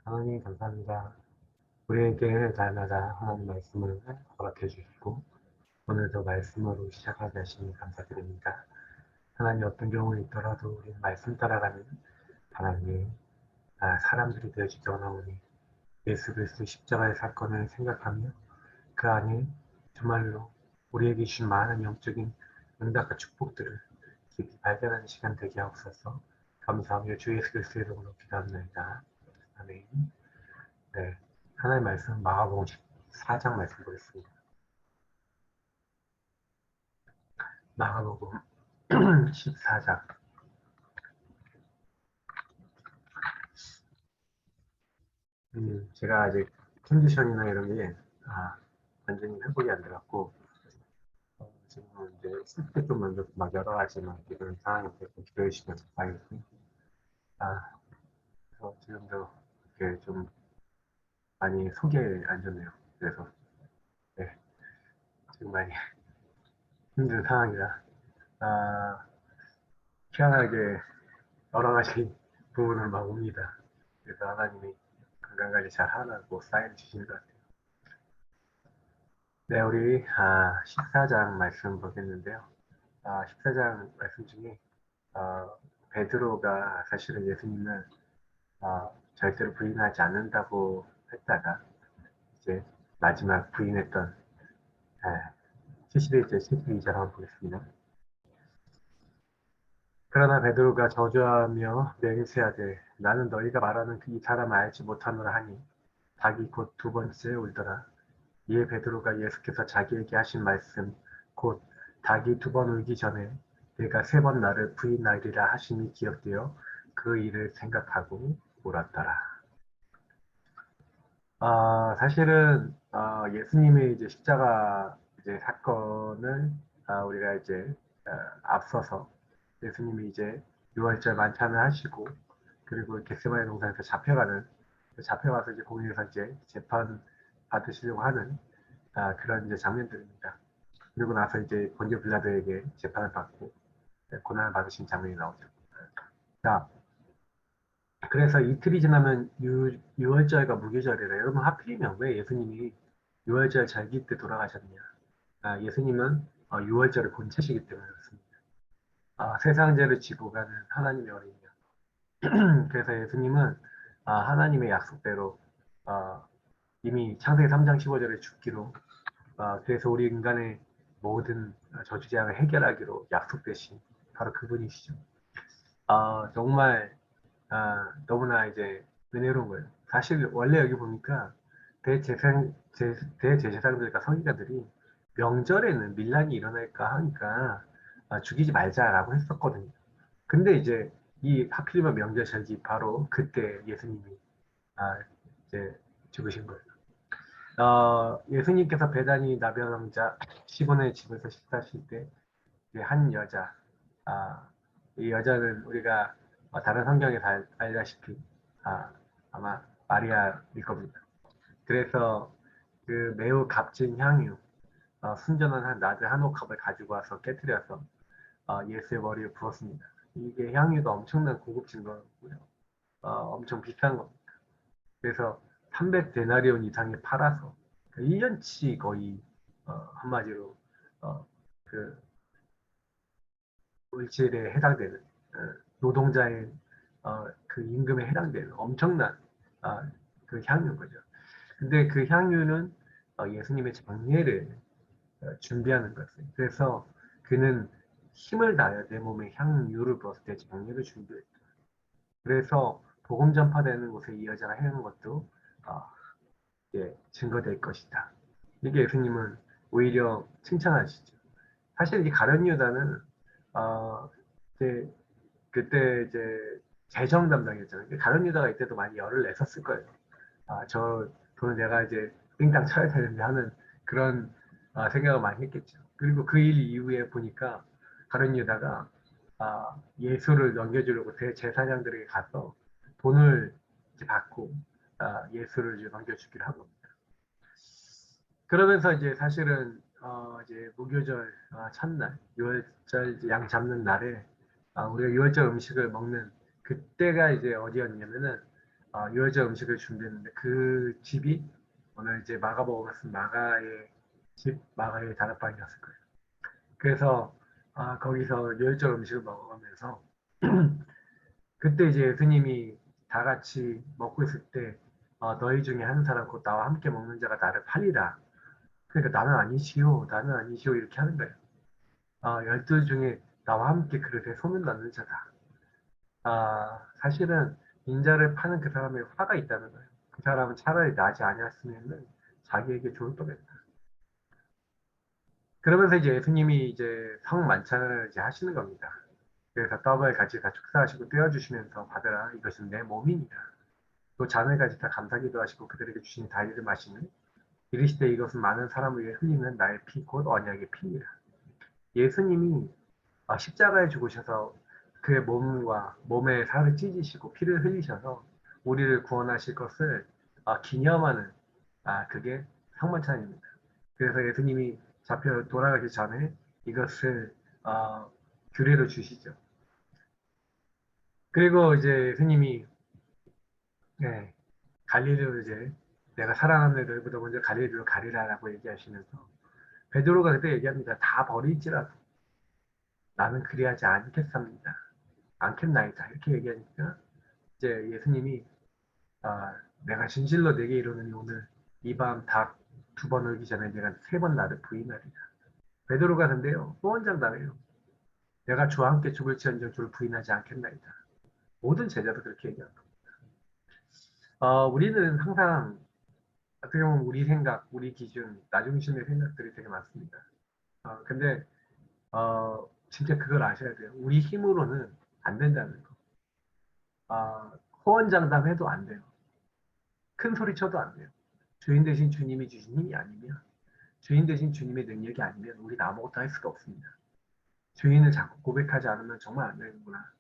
하나님 감사합니다. 우리에게 날마다 하나님 말씀을 허락해 주시고 오늘도 말씀으로 시작하게 하시니 감사드립니다. 하나님 어떤 경우에 있더라도 우리 말씀 따라가는 하나님의 사람들이 되어주기 원하오니 예수 그리스도의 십자가의 사건을 생각하며 그 안에 정말로 우리에게 주신 많은 영적인 응답과 축복들을 깊이 발견하는 시간 되게 하옵소서. 감사하며 주 예수 그리스도의 이름으로 기도합니다. 아멘. 네, 하나님 말씀 마가복음 14장 말씀 보겠습니다. 마가복음 14장. 제가 아직 컨디션이나 이런 게 완전히 회복이 안 돼갖고 지금은 이제 쓸때 좀 먼저 막 여러 가지 막 이런 상황이 되고 기도해 주시면 감사하겠습니다. 그래서 지금도 이렇게 좀 많이 속이 안 좋네요. 그래서 네, 지금 많이 힘든 상황이라 아, 희한하게 여러 가지 부분을 막 옵니다. 그래서 하나님이 건강관리 잘 하라고 사인 주시는 것 같아요. 네, 우리 14장 말씀 보겠는데요. 14장 말씀 중에 베드로가 사실은 예수님을 절대로 부인하지 않는다고 했다가 이제 마지막 부인했던 71절, 72절 한번 보겠습니다. 그러나 베드로가 저주하며 맹세하되 나는 너희가 말하는 이 사람을 알지 못하노라 하니 닭이 곧 두 번째 울더라. 이에 베드로가 예수께서 자기에게 하신 말씀 곧 닭이 두 번 울기 전에 내가 세 번 나를 부인하리라 하심이 기억되어 그 일을 생각하고 울었더라. 사실은 예수님의 이제 십자가 이제 사건을 우리가 이제 앞서서 예수님이 이제 6월절 만찬을 하시고 그리고 겟세마네 동산에서 잡혀가서 이제 공회에서 이제 재판 받으시려고 하는 그런 이제 장면들입니다. 그리고 나서 이제 본디오 빌라도에게 재판을 받고 고난을 받으신 장면이 나오죠. 자, 그래서 이틀이 지나면 유월절과 무교절이래. 여러분 하필이면 왜 예수님이 유월절 절기 때 돌아가셨냐? 예수님은 유월절을 본체시기 때문에 그렇습니다. 세상 죄를 지고 가는 하나님의 어린이요. 그래서 예수님은 하나님의 약속대로 이미 창세기 3장 15절에 죽기로 그래서 우리 인간의 모든 저주재앙을 해결하기로 약속되신 바로 그분이시죠. 정말 너무나 이제 은혜로운 거예요. 사실 원래 여기 보니까 대제사장들과 서기관들이 명절에는 밀란이 일어날까 하니까 죽이지 말자라고 했었거든요. 근데 이제 이 하필이면 명절 절기 바로 그때 예수님이 아, 이제 죽으신 거예요. 예수님께서 베다니 나병 왕자 시몬의 집에서 식사하실 때 한 여자, 이 여자는 우리가 다른 성경에 알다시피 아마 마리아일 겁니다. 그래서 그 매우 값진 향유, 순전한 한 나드 한 옥합을 가지고 와서 깨뜨려서 예수의 머리에 부었습니다. 이게 향유가 엄청난 고급진 거고요. 엄청 비싼 겁니다. 그래서 300데나리온 이상에 팔아서 1년치 거의 한마디로 그 물질에 해당되는 노동자의 그 임금에 해당되는 엄청난 그 향유인 거죠. 근데 그 향유는 예수님의 장례를 준비하는 것이에요. 그래서 그는 힘을 다하여 내 몸에 향유를 부었을 때 장례를 준비했다. 그래서 복음 전파되는 곳에 이 여자가 행한 것도 어, 증거될 것이다. 이게 예수님은 오히려 칭찬하시죠. 사실 이 가룟 유다는 이제 그때 이제 재정 담당이었잖아요. 가룟 유다가 이때도 많이 열을 냈었을 거예요. 저 돈을 내가 이제 띵땅 쳐야 되는데 하는 그런 생각을 많이 했겠죠. 그리고 그 일 이후에 보니까 가룟 유다가 예수를 넘겨주려고 대제사장들에게 가서 돈을 이제 받고 예수를 이제 넘겨주기로 한 겁니다. 그러면서 이제 사실은 이제 무교절 첫날, 6월절 양 잡는 날에 우리가 6월절 음식을 먹는 그때가 이제 어디였냐면은 유월절 음식을 준비했는데 그 집이 오늘 이제 마가복음을 쓴 마가의 집, 마가의 다락방이었을 거예요. 그래서 거기서 유월절 음식을 먹으면서 그때 이제 예수님이 다 같이 먹고 있을 때 너희 중에 한 사람 곧 나와 함께 먹는 자가 나를 팔리라. 그러니까 나는 아니시오, 나는 아니시오 이렇게 하는 거예요. 열두 중에 나와 함께 그릇에 손을 넣는 자다. 사실은 인자를 파는 그 사람의 화가 있다는 거예요. 그 사람은 차라리 나지 아니었으면 자기에게 좋을 뻔했다. 그러면서 이제 예수님이 이제 성만찬을 이제 하시는 겁니다. 그래서 떡을 같이 다 축사하시고 떼어주시면서 받으라 이것은 내 몸입니다. 또 잔을 가지고 다 감사기도 하시고 그들에게 주신 다리를 마시는 이르시되 이것은 많은 사람을 위해 흘리는 나의 피 곧 언약의 피니라. 예수님이 십자가에 죽으셔서 그의 몸과 몸의 살을 찢으시고 피를 흘리셔서 우리를 구원하실 것을 기념하는 그게 상만찬입니다. 그래서 예수님이 잡혀 돌아가기 전에 이것을 규례로 주시죠. 그리고 이제 예수님이 네, 갈릴리로 이제 내가 사랑하는 너희보다 먼저 갈릴리로 가리라라고 얘기하시면서 베드로가 그때 얘기합니다. 다 버릴지라도 나는 그리하지 않겠습니다. 않겠나이다. 이렇게 얘기하니까 이제 예수님이 내가 진실로 내게 이르노니 오늘 이 밤 닭 두 번 울기 전에 내가 세 번 나를 부인하리라. 베드로가 근데요 후원장당해요. 내가 주와 함께 죽을지언정 주를 부인하지 않겠나이다. 모든 제자도 그렇게 얘기합니다. 우리는 항상 어떻게 보면 우리 생각, 우리 기준, 나 중심의 생각들이 되게 많습니다. 근데 진짜 그걸 아셔야 돼요. 우리 힘으로는 안 된다는 거. 호언장담해도 안 돼요. 큰 소리 쳐도 안 돼요. 주인 대신 주님이 주신 힘이 아니면, 주인 대신 주님의 능력이 아니면 우리는 아무것도 할 수가 없습니다. 주인을 자꾸 고백하지 않으면 정말 안 되는구나.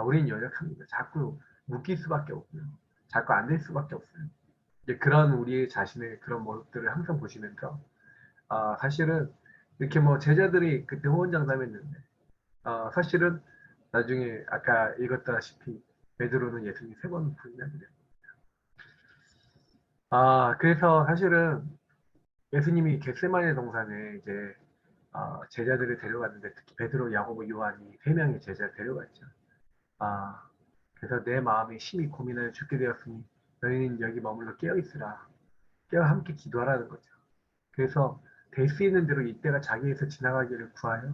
우리는 연약합니다. 자꾸 묶일 수밖에 없고요. 자꾸 안 될 수밖에 없어요. 이제 그런 우리 자신의 그런 모습들을 항상 보시면서, 사실은 이렇게 뭐 제자들이 그때 호언장담했는데, 사실은 나중에 아까 읽었다시피 베드로는 예수님 세 번 부인하게 됩니다. 그래서 사실은 예수님이 겟세마네 동산에 이제 제자들을 데려갔는데 특히 베드로, 야고보, 요한이 세 명의 제자를 데려갔죠. 그래서 내 마음이 심히 고민하여 죽게 되었으니 너희는 여기 머물러 깨어 있으라. 깨어 함께 기도하라는 거죠. 그래서 될 수 있는 대로 이때가 자기에서 지나가기를 구하여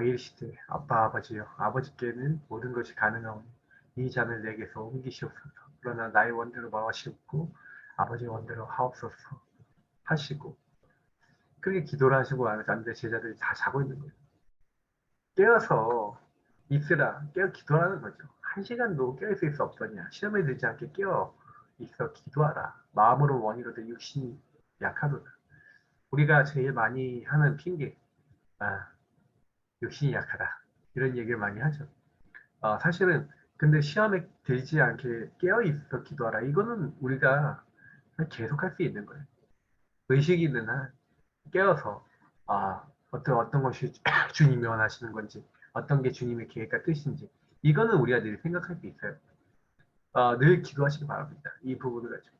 이르시되 아빠 아버지여 아버지께는 모든 것이 가능하오니 이 잔을 내게서 옮기시옵소서. 그러나 나의 원대로 마시옵고 아버지의 원대로 하옵소서 하시고 그렇게 기도를 하시고 앉는데 제자들이 다 자고 있는 거예요. 깨어서 있으라 깨어 기도하는 거죠. 한 시간도 깨어 있을 수 없더냐. 시험에 들지 않게 깨어 있어 기도하라. 마음으로 원이로되 육신이 약하도다. 우리가 제일 많이 하는 핑계 육신이 약하다. 이런 얘기를 많이 하죠. 사실은 근데 시험에 들지 않게 깨어 있어 기도하라. 이거는 우리가 계속 할 수 있는 거예요. 의식이 있는 한 깨어서 어떤 것이 주님이 원하시는 건지 어떤 게 주님의 계획과 뜻인지 이거는 우리가 늘 생각할 수 있어요. 늘 기도하시기 바랍니다. 이 부분을 가지고.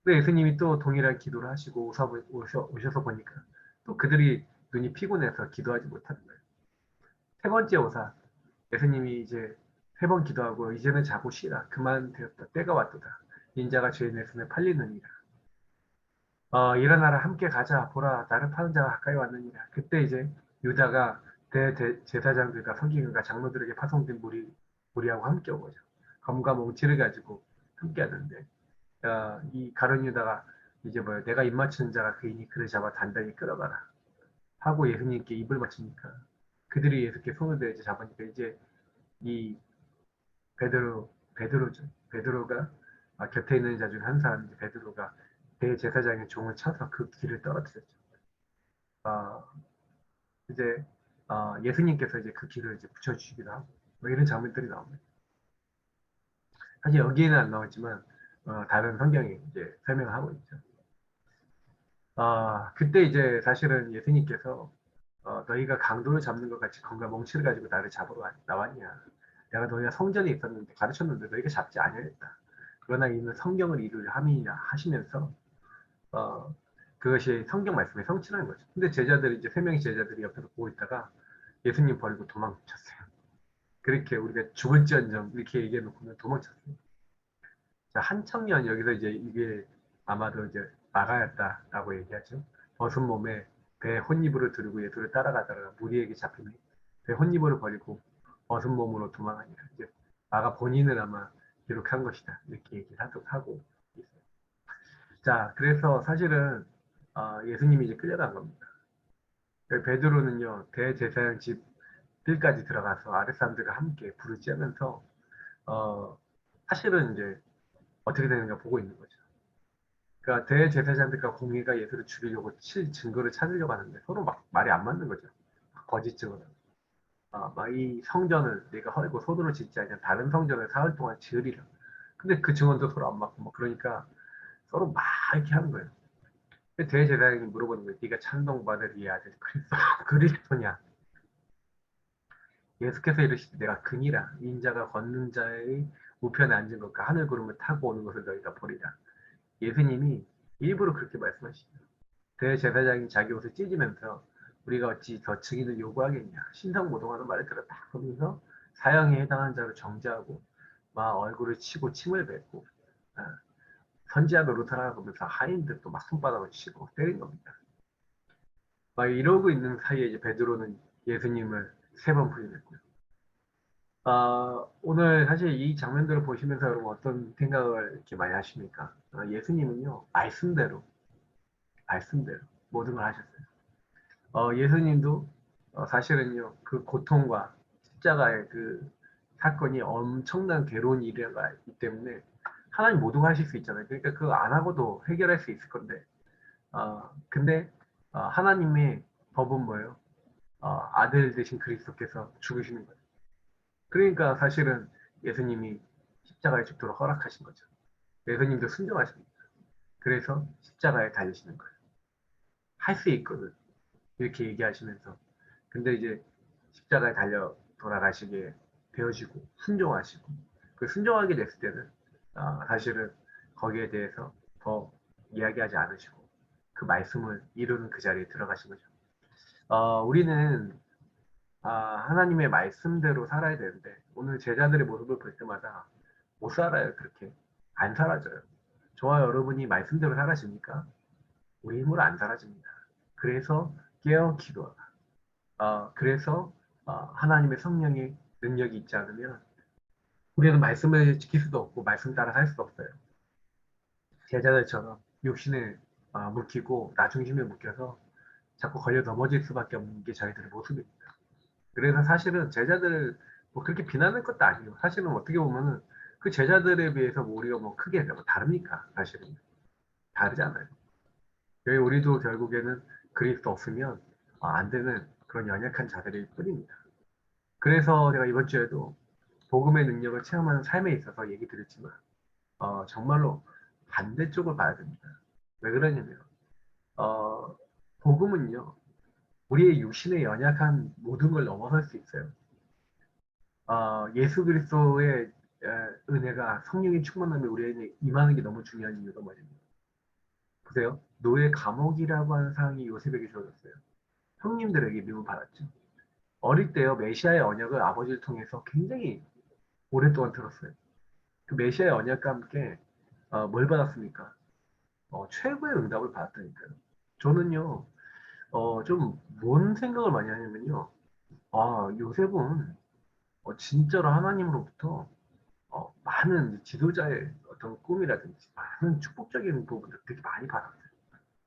근데 예수님이 또 동일한 기도를 하시고 오셔서 보니까 또 그들이 눈이 피곤해서 기도하지 못하는 거예요. 세 번째 오사 예수님이 이제 세 번 기도하고 이제는 자고 쉬라. 그만 되었다. 때가 왔도다. 인자가 죄인의 손에 팔리느니라. 일어나라 함께 가자 보라 나를 파는 자가 가까이 왔느니라. 그때 이제 유다가 대제사장들과 서기관과 장로들에게 파송된 무리하고 함께 온 거죠. 검과 몽치를 가지고 함께 하는데 이 가룟 유다가 이제 뭐 내가 입 맞추는 자가 그이니 그를 잡아 단단히 끌어가라 하고 예수님께 입을 맞추니까 그들이 예수께 손을 대지 잡으니까 이제 이 베드로죠. 베드로가 곁에 있는 자 중 한 사람 베드로가 대제사장의 종을 쳐서 그 길을 떨어뜨렸죠. 어, 이제 예수님께서 이제 그 길을 이제 붙여주시기도 하고 뭐 이런 장면들이 나옵니다. 사실 여기에는 안 나왔지만 다른 성경이 이제 설명하고 있죠. 그때 이제 사실은 예수님께서 너희가 강도를 잡는 것 같이 검과 몽치를 가지고 나를 잡으러 나왔냐. 내가 너희가 성전에 있었는데 가르쳤는데 너희가 잡지 아니했다. 그러나 이는 성경을 이루려 함이라 하시면서 어, 그것이 성경 말씀의 성취라는 거죠. 근데 제자들이 이제 세 명의 제자들이 옆에서 보고 있다가 예수님 버리고 도망쳤어요. 그렇게 우리가 죽을지언정 이렇게 얘기해 놓고는 도망쳤어요. 자, 한청년 여기서 이제 이게 아마도 이제 마가였다라고 얘기하죠. 벗은 몸에 배 혼이불을 들고 예수를 따라가다가 무리에게 잡히니 배 혼이불을 버리고 벗은 몸으로 도망하니라. 이제 마가 본인은 아마 기록한 것이다. 이렇게 얘기를 하고 있어요. 자, 그래서 사실은 예수님이 이제 끌려간 겁니다. 베드로는요 대제사장 집 뜰까지 들어가서 아랫사람들과 함께 불을 쬐면서 어, 사실은 이제 어떻게 되는가 보고 있는 거죠. 그러니까 대제사장들과 공의가 예수를 죽이려고 칠 증거를 찾으려고 하는데 서로 막 말이 안 맞는 거죠. 거짓 증언을. 막 이 성전을 내가 헐고 손으로 짓지 않냐 다른 성전을 사흘 동안 지으리라. 근데 그 증언도 서로 안 맞고 뭐 그러니까 서로 막 이렇게 하는 거예요. 대제사장이 물어보는 거예요. 네가 찬송받을 이 아들 그리스도냐? 예수께서 이르시되 내가 그니라 인자가 걷는 자의 우편에 앉은 것과 하늘 구름을 타고 오는 것을 너희가 보리라. 예수님이 일부러 그렇게 말씀하시죠. 대제사장이 자기 옷을 찢으면서 우리가 어찌 더 증인을 요구하겠냐. 신성모독하는 말을 들었다. 그러면서 사형에 해당한 자를 정죄하고 막 얼굴을 치고 침을 뱉고 아, 선지자 노릇하라 그러면서 하인들도 막 손바닥을 치고 때린 겁니다. 막 이러고 있는 사이에 이제 베드로는 예수님을 세 번 부인했고요. 오늘 사실 이 장면들을 보시면서 여러분 어떤 생각을 이렇게 많이 하십니까? 예수님은요, 말씀대로 모든 걸 하셨어요. 예수님도 사실은요, 그 고통과 십자가의 그 사건이 엄청난 괴로운 일이기 때문에 하나님 모든 걸 하실 수 있잖아요. 그러니까 그거 안 하고도 해결할 수 있을 건데, 근데 하나님의 법은 뭐예요? 아들 되신 그리스도께서 죽으시는 거예요. 그러니까 사실은 예수님이 십자가에 죽도록 허락하신 거죠. 예수님도 순종하십니다. 그래서 십자가에 달리시는 거예요. 할 수 있거든. 이렇게 얘기하시면서. 근데 이제 십자가에 달려 돌아가시게 되어지고, 순종하시고, 그 순종하게 됐을 때는, 사실은 거기에 대해서 더 이야기하지 않으시고, 그 말씀을 이루는 그 자리에 들어가신 거죠. 우리는 하나님의 말씀대로 살아야 되는데 오늘 제자들의 모습을 볼 때마다 못 살아요. 그렇게 안 사라져요. 저와 여러분이 말씀대로 살아집니까? 우리 힘으로 안 사라집니다. 그래서 깨어 기도하라. 그래서 하나님의 성령의 능력이 있지 않으면 우리는 말씀을 지킬 수도 없고 말씀 따라 살 수도 없어요. 제자들처럼 육신에 묶이고 나 중심에 묶여서 자꾸 걸려 넘어질 수밖에 없는 게 저희들의 모습입니다. 그래서 사실은 제자들을 뭐 그렇게 비난할 것도 아니에요. 사실은 어떻게 보면은 그 제자들에 비해서 뭐 우리가 뭐 크게 뭐 다릅니까? 사실은 다르잖아요. 여기 우리도 결국에는 그리스도 없으면 안 되는 그런 연약한 자들일 뿐입니다. 그래서 제가 이번 주에도 복음의 능력을 체험하는 삶에 있어서 얘기 드렸지만 정말로 반대쪽을 봐야 됩니다. 왜 그러냐면 어, 복음은요 우리의 육신의 연약한 모든 걸 넘어설 수 있어요. 예수 그리스도의 은혜가 성령의 충만함이 우리에게 임하는 게 너무 중요한 이유가 뭐냐면 보세요. 노예 감옥이라고 하는 상황이 요셉에게 주어졌어요. 형님들에게 미움을 받았죠. 어릴 때요 메시아의 언약을 아버지를 통해서 굉장히 오랫동안 들었어요. 그 메시아의 언약과 함께 뭘 받았습니까? 최고의 응답을 받았다니까요. 저는요 좀 뭔 생각을 많이 하냐면요. 요셉은 진짜로 하나님으로부터 많은 지도자의 어떤 꿈이라든지 많은 축복적인 부분들 되게 많이 받았어요.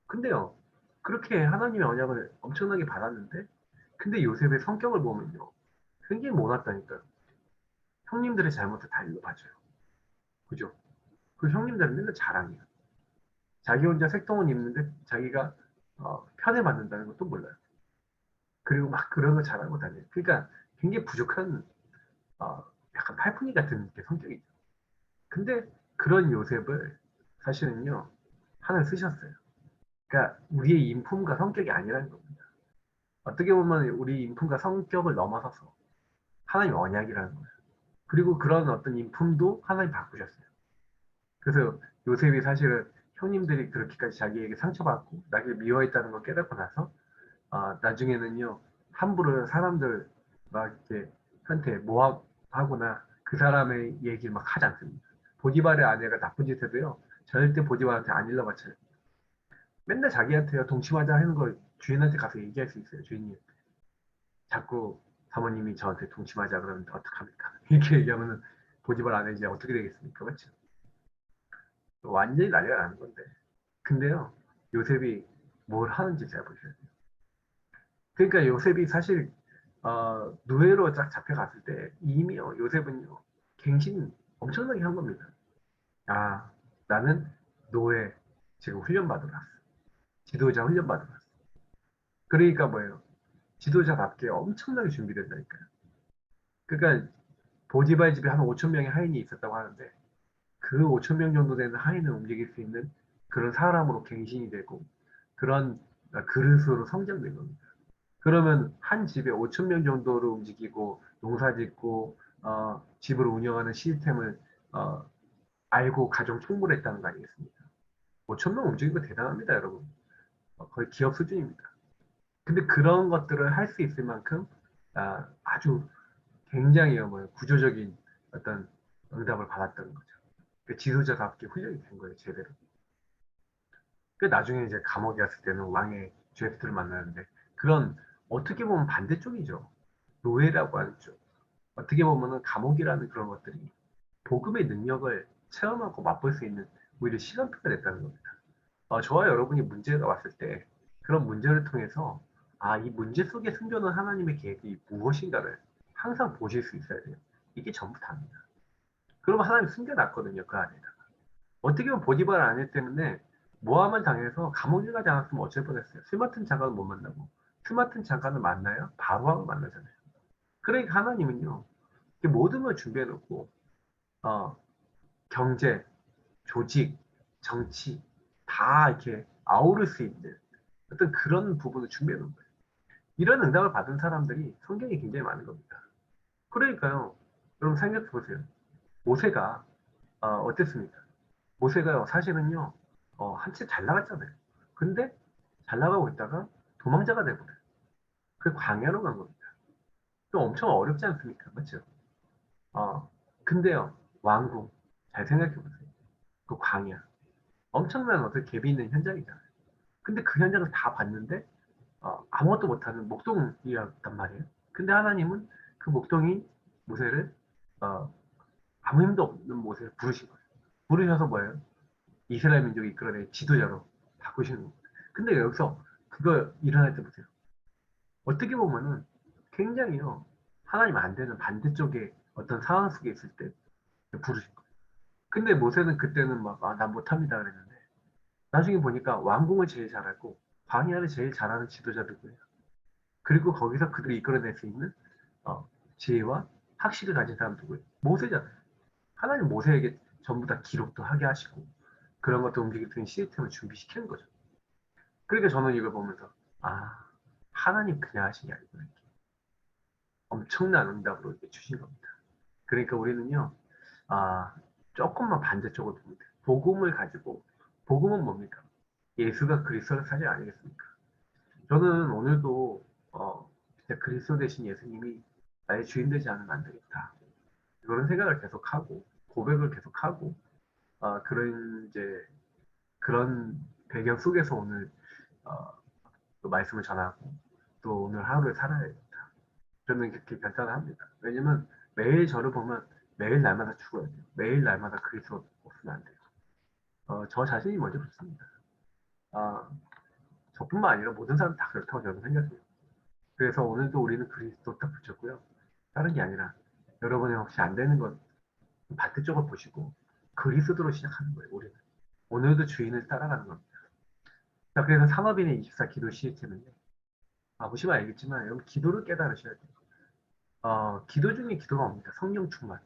근데요, 그렇게 하나님의 언약을 엄청나게 받았는데, 근데 요셉의 성격을 보면요, 굉장히 못났다니까요. 형님들의 잘못을 다 일로 봐줘요. 그죠? 그 형님들은 맨날 자랑이에요. 자기 혼자 색동을 입는데 자기가 편애받는다는 것도 몰라요. 그리고 막 그런 거 잘하고 다녀요. 그러니까 굉장히 부족한 어, 약간 팔푼이 같은 게 성격이죠. 근데 그런 요셉을 사실은요, 하나 쓰셨어요. 그러니까 우리의 인품과 성격이 아니라는 겁니다. 어떻게 보면 우리 인품과 성격을 넘어서서 하나님 언약이라는 거예요. 그리고 그런 어떤 인품도 하나님 바꾸셨어요. 그래서 요셉이 사실은 형님들이 그렇게까지 자기에게 상처받고 나를 미워했다는 걸 깨닫고 나서 나중에는요 함부로 사람들 막 이렇게 한테 모함하거나 그 사람의 얘기를 막 하지 않습니다. 보디발의 아내가 나쁜 짓 해도요 절대 보디발한테 안 일러바쳐요. 맨날 자기한테 동침하자 하는 걸 주인한테 가서 얘기할 수 있어요. 주인님 자꾸 사모님이 저한테 동침하자 그러면 어떡합니까? 이렇게 얘기하면은 보디발 아내 이제 어떻게 되겠습니까? 그렇죠? 완전히 난리가 나는 건데. 근데요, 요셉이 뭘 하는지 잘 보셔야 돼요. 그러니까 요셉이 사실 노예로 딱 잡혀갔을 때 이미요 요셉은요 갱신 엄청나게 한 겁니다. 아 나는 노예 지금 훈련받으러 왔어. 지도자 훈련받으러 왔어. 그러니까 뭐예요? 지도자답게 엄청나게 준비된다니까요. 그러니까 보디발 집에 한 5천 명의 하인이 있었다고 하는데 그 5천 명 정도 되는 하인을 움직일 수 있는 그런 사람으로 갱신이 되고 그런 그릇으로 성장된 겁니다. 그러면 한 집에 5천 명 정도를 움직이고 농사 짓고 집을 운영하는 시스템을 어, 알고 가정 총무했다는 거 아니겠습니까? 5천 명 움직이고 대단합니다, 여러분. 거의 기업 수준입니다. 근데 그런 것들을 할 수 있을 만큼 아주 굉장히 뭐 구조적인 어떤 응답을 받았던 거죠. 그 지도자답게 훈련이 된 거예요, 제대로. 그 나중에 이제 감옥에 갔을 때는 왕의 죄수들을 만나는데 그런 어떻게 보면 반대쪽이죠. 노예라고 하는 쪽. 어떻게 보면은 감옥이라는 그런 것들이 복음의 능력을 체험하고 맛볼 수 있는 오히려 시간표가 됐다는 겁니다. 저와 여러분이 문제가 왔을 때 그런 문제를 통해서 이 문제 속에 숨겨놓은 하나님의 계획이 무엇인가를 항상 보실 수 있어야 돼요. 이게 전부 다입니다. 그러면 하나님 숨겨놨거든요, 그 안에다가. 어떻게 보면 보디발 아내 때문에 모함을 당해서 감옥에 가지 않았으면 어쩔 뻔했어요. 술 맡은 장관을 못 만나고 술 맡은 장관을 만나야 바로왕을 만나잖아요. 그러니까 하나님은요, 모든 걸 준비해놓고 어, 경제, 조직, 정치 다 이렇게 아우를 수 있는 어떤 그런 부분을 준비해 놓은 거예요. 이런 응답을 받은 사람들이 성경에 굉장히 많은 겁니다. 그러니까요, 여러분 생각해 보세요. 모세가 어땠습니까? 모세가 사실은요, 한참 잘 나갔잖아요. 근데 잘 나가고 있다가 도망자가 되버려요. 그 광야로 간 겁니다. 또 엄청 어렵지 않습니까? 맞죠? 어, 근데요, 왕궁 잘 생각해 보세요. 그 광야 엄청난 어떤 갭이 있는 현장이잖아요. 근데 그 현장을 다 봤는데 아무것도 못하는 목동이었단 말이에요. 근데 하나님은 그 목동이 모세를 어, 아무 힘도 없는 모세를 부르신 거예요. 부르셔서 뭐예요? 이스라엘 민족이 이끌어낸 지도자로 바꾸시는 겁니다. 근데 여기서 그거 일어날 때 보세요. 어떻게 보면은 굉장히요 하나님 안 되는 반대쪽에 어떤 상황 속에 있을 때 부르신 거예요. 근데 모세는 그때는 막 난 못합니다 그랬는데 나중에 보니까 왕궁을 제일 잘하고 광야를 제일 잘하는 지도자 누구예요? 그리고 거기서 그들을 이끌어낼 수 있는 지혜와 학식을 가진 사람 누구예요? 모세잖아요. 하나님 모세에게 전부 다 기록도 하게 하시고 그런 것도 움직일 수 있는 시스템을 준비시키는 거죠. 그러니까 저는 이걸 보면서 하나님 그냥 하신 게 아니구나. 엄청난 응답으로 이렇게 주신 겁니다. 그러니까 우리는요, 아, 조금만 반대쪽으로 보면 돼요. 복음을 가지고, 복음은 뭡니까? 예수가 그리스도의 사실 아니겠습니까? 저는 오늘도, 진짜 그리스도 대신 예수님이 나의 주인 되지 않으면 안 되겠다. 그런 생각을 계속하고, 고백을 계속하고, 이제, 그런 배경 속에서 오늘, 어, 또 말씀을 전하고, 또 오늘 하루를 살아야겠다. 저는 그렇게 결단합니다. 왜냐면 매일 저를 보면 매일 날마다 죽어야 돼요. 매일 날마다 그리스도 없으면 안 돼요. 저 자신이 먼저 그렇습니다. 아, 저뿐만 아니라 모든 사람 다 그렇다고 저는 생각해요. 그래서 오늘도 우리는 그리스도 딱 붙였고요. 다른 게 아니라 여러분이 혹시 안 되는 건 반대쪽을 보시고 그리스도로 시작하는 거예요. 우리는 오늘도 주인을 따라가는 겁니다. 자, 그래서 상업인의 24 기도 시스템은요. 보시면 알겠지만 여러분 기도를 깨달으셔야 돼요. 기도 중에 기도가 옵니다. 성령 충만.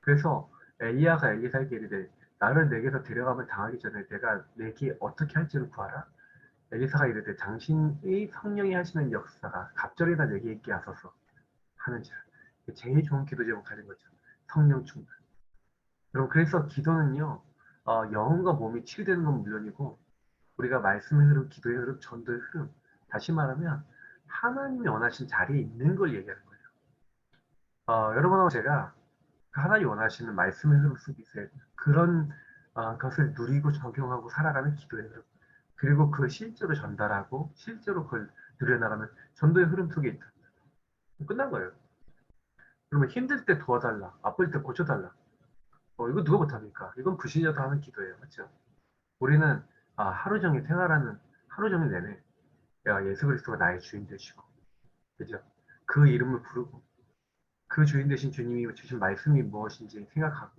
그래서 엘리야가 엘리사에게 이르되 나를 내게서 데려가면 당하기 전에 내가 내게 어떻게 할지를 구하라. 엘리사가 이르되 당신의 성령이 하시는 역사가 갑절이나 내게 있게 하소서 하는지라. 제일 좋은 기도 제목 가진 거죠. 성령 충만. 여러분 그래서 기도는요. 영혼과 몸이 치유되는 건 물론이고 우리가 말씀의 흐름, 기도의 흐름, 전도의 흐름, 다시 말하면 하나님이 원하신 자리에 있는 걸 얘기하는 거예요. 여러분하고 제가 그 하나님이 원하시는 말씀의 흐름 속에 있어야 돼요. 그런 것을 누리고 적용하고 살아가는 기도의 흐름. 그리고 그걸 실제로 전달하고 실제로 그걸 누려나가는 전도의 흐름 속에 있다. 끝난 거예요. 그러면 힘들 때 도와달라. 아플 때 고쳐달라. 이거 누가 못합니까? 이건 불신자도 하는 기도예요. 맞죠? 우리는 하루 종일 생활하는 하루 종일 내내 예수 그리스도가 나의 주인 되시고 그죠? 그 이름을 부르고 그 주인 되신 주님이 주신 말씀이 무엇인지 생각하고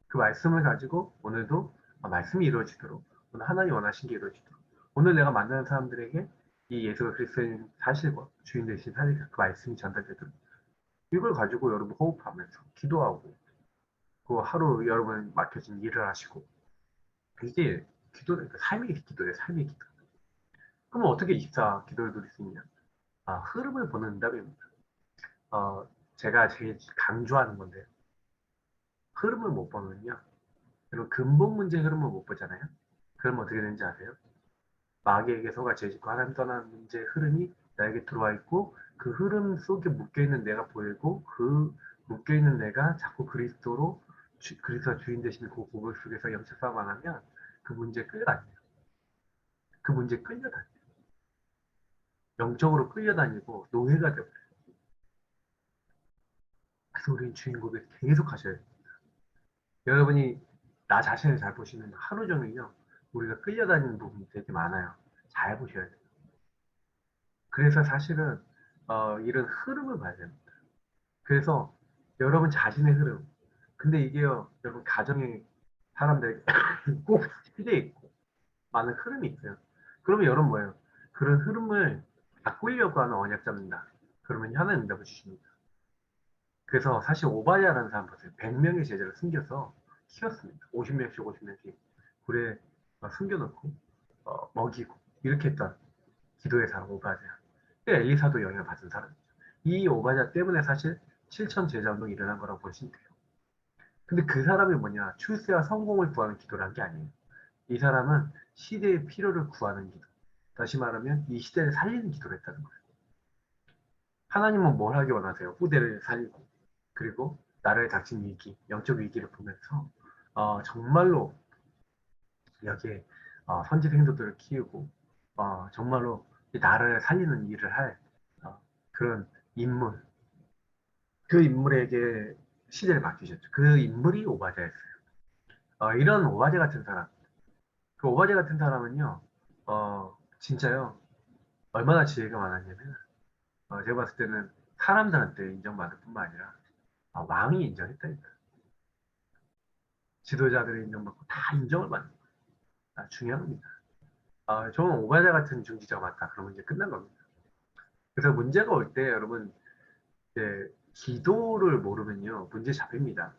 그 말씀을 가지고 오늘도 말씀이 이루어지도록 오늘 하나님 원하신 게 이루어지도록 오늘 내가 만나는 사람들에게 이 예수 그리스도인 사실과 주인 되신 사실 그 말씀이 전달되도록 이걸 가지고 여러분 호흡하면서 기도하고 그 하루 여러분 맡겨진 일을 하시고 이게 기도는 삶의 기도예요. 삶의 기도. 그럼 어떻게 24 기도를 누릴 수 있냐? 흐름을 보는 응답입니다. 제가 제일 강조하는 건데요. 흐름을 못 보면요. 그리고 근본 문제의 흐름을 못 보잖아요. 그럼 어떻게 되는지 아세요? 마귀에게 속아 죄짓고 하나님 떠나는 문제의 흐름이 나에게 들어와 있고 그 흐름 속에 묶여있는 내가 보이고 그 묶여있는 내가 자꾸 그리스도로 그리스도 주인 되시는 그 고백 속에서 영적 싸움 안 하면 그 문제에 끌려다녀요. 그 문제에 끌려다녀요. 영적으로 끌려다니고 노예가 되고 그래서 우리는 주인 고백 계속 하셔야 돼요. 여러분이 나 자신을 잘 보시면 하루 종일요 우리가 끌려다니는 부분이 되게 많아요. 잘 보셔야 돼요. 그래서 사실은 이런 흐름을 봐야 됩니다. 그래서 여러분 자신의 흐름. 근데 이게요 여러분 가정의 사람들에게 꼭 필요해 있고 많은 흐름이 있어요. 그러면 여러분 뭐예요? 그런 흐름을 바꾸려고 하는 언약 잡는다. 그러면 하나님 응답을 주십니다. 그래서 사실 오바댜라는 사람 보세요. 100명의 제자를 숨겨서 키웠습니다. 50명씩 50명씩 굴에 숨겨놓고 먹이고 이렇게 했던 기도의 사람 오바댜. 엘리사도 영향을 받은 사람이죠. 이 오바댜 때문에 사실 7천 제자 운동이 일어난 거라고 보시면 돼요. 근데 그 사람이 뭐냐? 출세와 성공을 구하는 기도를 한 게 아니에요. 이 사람은 시대의 필요를 구하는 기도. 다시 말하면 이 시대를 살리는 기도를 했다는 거예요. 하나님은 뭘 하기 원하세요? 후대를 살리고 그리고 나라에 닥친 위기, 영적 위기를 보면서 정말로 여기에 선지 생도들을 키우고 정말로 이 나라를 살리는 일을 할 그런 인물, 그 인물에게 시대를 맡기셨죠. 그 인물이 오바댜였어요. 이런 오바댜 같은 사람, 그 오바댜 같은 사람은요, 진짜요, 얼마나 지혜가 많았냐면, 제가 봤을 때는 사람들한테 인정받을 뿐만 아니라 왕이 인정했다니까. 지도자들의 인정받고 다 인정을 받는 거예요. 중요한 겁니다. 저는 오바댜 같은 중지자가 맞다. 그러면 이제 끝난 겁니다. 그래서 문제가 올 때 여러분 이제 기도를 모르면요 문제 잡힙니다.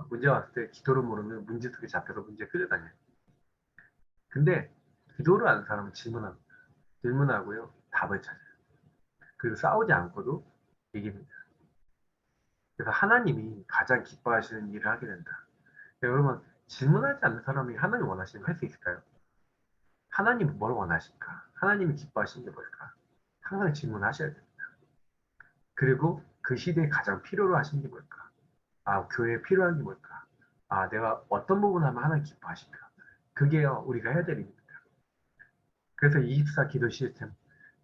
문제 왔을 때 기도를 모르면 문제 속에 잡혀서 문제 끌려다녀요. 근데 기도를 아는 사람은 질문합니다. 질문하고요 답을 찾아요. 그리고 싸우지 않고도 이깁니다. 그래서 하나님이 가장 기뻐하시는 일을 하게 된다. 여러분 질문하지 않는 사람이 하나님 원하시는 거 할 수 있을까요? 하나님은 뭘 원하실까? 하나님이 기뻐하시는 게 뭘까? 항상 질문하셔야 돼요. 그리고 그 시대에 가장 필요로 하시는 게 뭘까? 교회에 필요한 게 뭘까? 내가 어떤 부분 하면 하나님 기뻐하실까? 그게요, 우리가 해야 될 일입니다. 그래서 24 기도 시스템.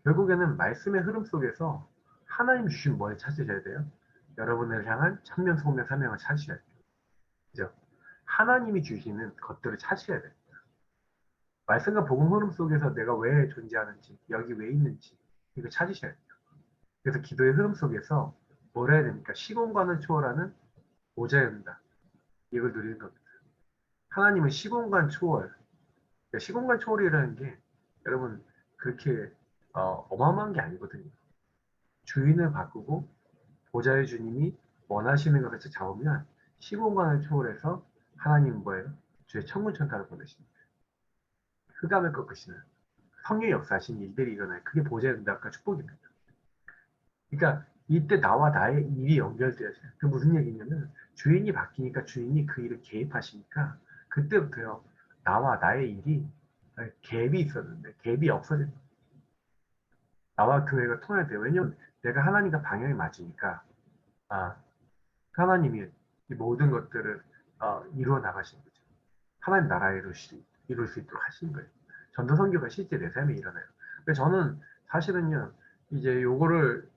결국에는 말씀의 흐름 속에서 하나님 주신 뭘 찾으셔야 돼요? 여러분을 향한 천명, 소명, 사명을 찾으셔야 돼요. 그죠? 하나님이 주시는 것들을 찾으셔야 돼요. 말씀과 복음 흐름 속에서 내가 왜 존재하는지, 여기 왜 있는지, 이거 찾으셔야 돼요. 그래서 기도의 흐름 속에서 뭘 해야 됩니까? 시공간을 초월하는 보좌입니다. 이걸 누리는 겁니다. 하나님은 시공간 초월, 그러니까 시공간 초월이라는 게 여러분 그렇게 어마어마한 게 아니거든요. 주인을 바꾸고 보좌의 주님이 원하시는 것을 잡으면 시공간을 초월해서 하나님은 뭐예요? 주의 천군천사를 보내십니다. 흑암을 꺾으시는 성령의 역사하신 일들이 일어나요. 그게 보좌의 응답과 축복입니다. 그러니까 이때 나와 나의 일이 연결되어져요. 그 무슨 얘기냐면 주인이 바뀌니까 주인이 그 일을 개입하시니까 그때부터요. 나와 나의 일이 갭이 있었는데 갭이 없어진 거예요. 나와 교회가 통해야 돼요. 왜냐면 내가 하나님과 방향이 맞으니까 아, 하나님이 이 모든 것들을 이루어 나가신 거죠. 하나님 나라를 이룰 수 있도록 하신 거예요. 전도 선교가 실제 내 삶에 일어나요. 그래서 저는 사실은요, 이제 요거를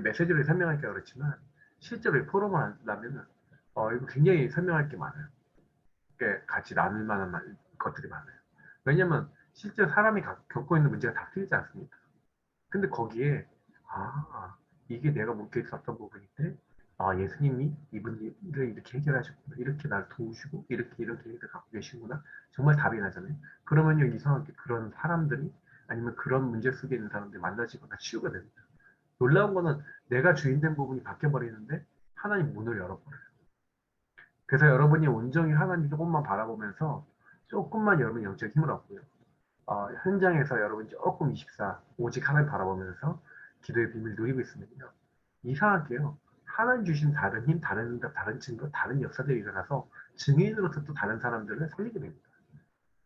메시지를 설명하기가 그렇지만 실제로 이 포럼을 하려면 이거 굉장히 설명할 게 많아요. 같이 나눌 만한 것들이 많아요. 왜냐면 실제 사람이 겪고 있는 문제가 다 틀리지 않습니까? 근데 거기에 아 이게 내가 묶여 있었던 부분인데 예수님이 이분을 이렇게 해결하셨구나 이렇게 날 도우시고 이렇게 일을 갖고 계시구나 정말 답이 나잖아요. 그러면요 이상하게 그런 사람들이 아니면 그런 문제 속에 있는 사람들이 만나지거나 치유가 됩니다. 놀라운 거는 내가 주인된 부분이 바뀌어 버리는데 하나님 문을 열어버려요. 그래서 여러분이 온전히 하나님 조금만 바라보면서 조금만 여러분 영적 힘을 얻고요. 현장에서 여러분 조금 24 오직 하나님 바라보면서 기도의 비밀 누리고 있으면요. 이상하게요. 하나님 주신 다른 힘, 다른 응답, 다른 증거, 다른 역사들이 일어나서 증인으로서 또 다른 사람들을 살리게 됩니다.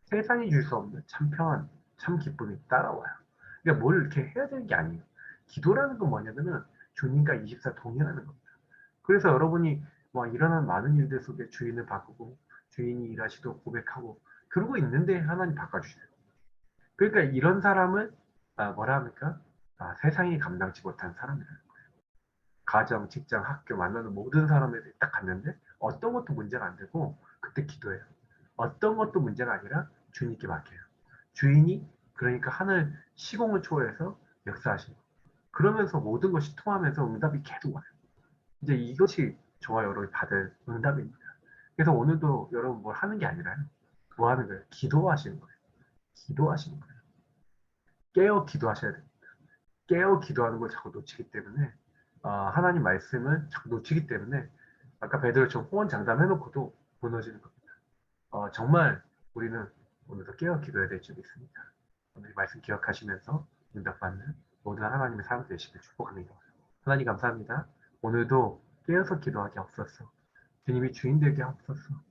세상이 줄 수 없는 참 평안, 참 기쁨이 따라와요. 그러니까 뭘 이렇게 해야 되는 게 아니에요. 기도라는 건 뭐냐면은 주님과 24 동행하는 겁니다. 그래서 여러분이 일어난 많은 일들 속에 주인을 바꾸고 주인이 일하시도록 고백하고 그러고 있는데 하나님 바꿔주세요. 그러니까 이런 사람을 뭐라 합니까? 세상이 감당치 못한 사람이라는 거예요. 가정, 직장, 학교 만나는 모든 사람들이 딱 갔는데 어떤 것도 문제가 안 되고 그때 기도해요. 어떤 것도 문제가 아니라 주님께 맡겨요. 주인이 그러니까 하늘 시공을 초월해서 역사하시는 거예요. 그러면서 모든 것이 통하면서 응답이 계속 와요. 이제 이것이 저와 여러분이 받을 응답입니다. 그래서 오늘도 여러분 뭘 하는 게 아니라요. 뭐 하는 거예요? 기도하시는 거예요. 기도하시는 거예요. 깨어 기도하셔야 돼요. 깨어 기도하는 걸 자꾸 놓치기 때문에 하나님 말씀을 자꾸 놓치기 때문에 아까 베드로처럼 호언장담해놓고도 무너지는 겁니다. 정말 우리는 오늘도 깨어 기도해야 될 점이 있습니다. 오늘 말씀 기억하시면서 응답받는 모든 하나님의 사람 되시길 축복합니다. 하나님 감사합니다. 오늘도 깨어서 기도하게 없었어. 주님이 주인 되게 없었어.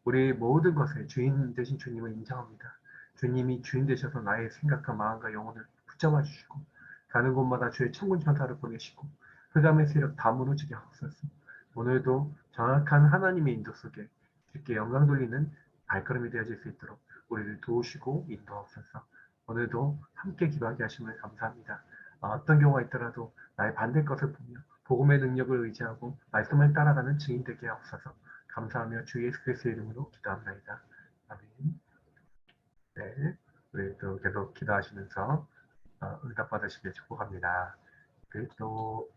우리 모든 것에 주인 되신 주님을 인정합니다. 주님이 주인 되셔서 나의 생각과 마음과 영혼을 붙잡아 주시고 가는 곳마다 주의 천군 천사를 보내시고 흑암의 세력 다 무너지게 하옵소서. 오늘도 정확한 하나님의 인도 속에 주께 영광 돌리는 발걸음이 되어질 수 있도록 우리를 도우시고 인도하옵소서. 오늘도 함께 기도하게 하심을 감사합니다. 어떤 경우가 있더라도 나의 반대 것을 보며 복음의 능력을 의지하고 말씀을 따라가는 증인 되게 하옵소서. 감사하며 주 예수 그리스도의 이름으로 기도합니다. 아멘. 네, 우리도 계속 기도하시면서 응답 받으시길 축복합니다. 그리스도